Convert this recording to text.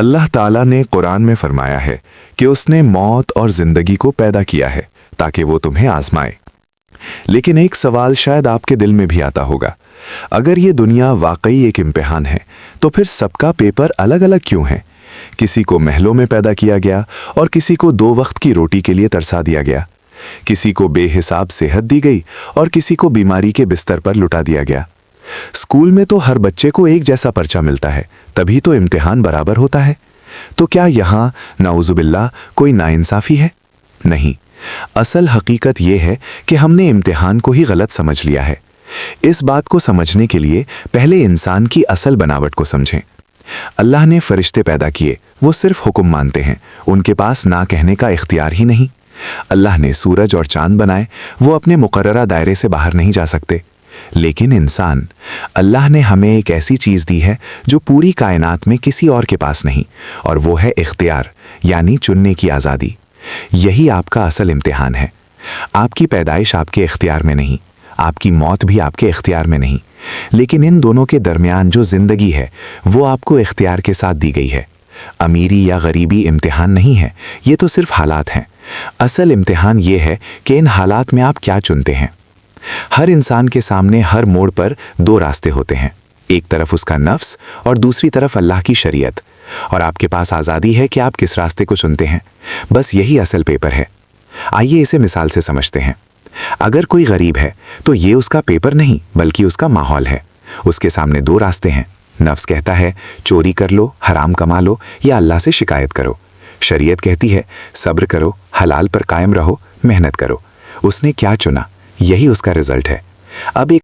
अल्लाह ताला ने कुरान में फरमाया है कि उसने मौत और जिंदगी को पैदा किया है ताकि वो तुम्हें आजमाए। लेकिन एक सवाल शायद आपके दिल में भी आता होगा, अगर ये दुनिया वाकई एक इम्तिहान है तो फिर सबका पेपर अलग अलग क्यों है? किसी को महलों में पैदा किया गया और किसी को 2 वक्त की रोटी के लिए तरसा दिया गया। किसी को बेहिसाब सेहत दी गई और किसी को बीमारी के बिस्तर पर लुटा दिया गया। स्कूल में तो हर बच्चे को एक जैसा पर्चा मिलता है, तभी तो इम्तिहान बराबर होता है। तो क्या यहाँ नाउजुबिल्लाह कोई नाइंसाफी है? नहीं, असल हकीकत यह है कि हमने इम्तिहान को ही गलत समझ लिया है। इस बात को समझने के लिए पहले इंसान की असल बनावट को समझें। अल्लाह ने फरिश्ते पैदा किए, वो सिर्फ हुक्म मानते हैं, उनके पास ना कहने का इख्तियार ही नहीं। अल्लाह ने सूरज और चांद बनाए, वो अपने मुकर्ररा दायरे से बाहर नहीं जा सकते। लेकिन इंसान, अल्लाह ने हमें एक ऐसी चीज़ दी है जो पूरी कायनात में किसी और के पास नहीं, और वो है इख्तियार, यानी चुनने की आज़ादी। यही आपका असल इम्तिहान है। आपकी पैदाइश आपके इख्तियार में नहीं, आपकी मौत भी आपके इख्तियार में नहीं, लेकिन इन दोनों के दरमियान जो ज़िंदगी है वो आपको इख्तियार के साथ दी गई है। अमीरी या गरीबी इम्तिहान नहीं है, ये तो सिर्फ हालात हैं। असल इम्तिहान ये है कि इन हालात में आप क्या चुनते हैं। हर इंसान के सामने हर मोड़ पर 2 रास्ते होते हैं, एक तरफ उसका नफ्स और दूसरी तरफ अल्लाह की शरीयत, और आपके पास आज़ादी है कि आप किस रास्ते को चुनते हैं। बस यही असल पेपर है। आइए इसे मिसाल से समझते हैं। अगर कोई गरीब है तो ये उसका पेपर नहीं बल्कि उसका माहौल है। उसके सामने 2 रास्ते हैं। नफ्स कहता है चोरी कर लो, हराम कमा लो या अल्लाह से शिकायत करो। शरीयत कहती है सब्र करो, हलाल पर कायम रहो, मेहनत करो। उसने क्या चुना, यही उसका रिजल्ट है। अब एक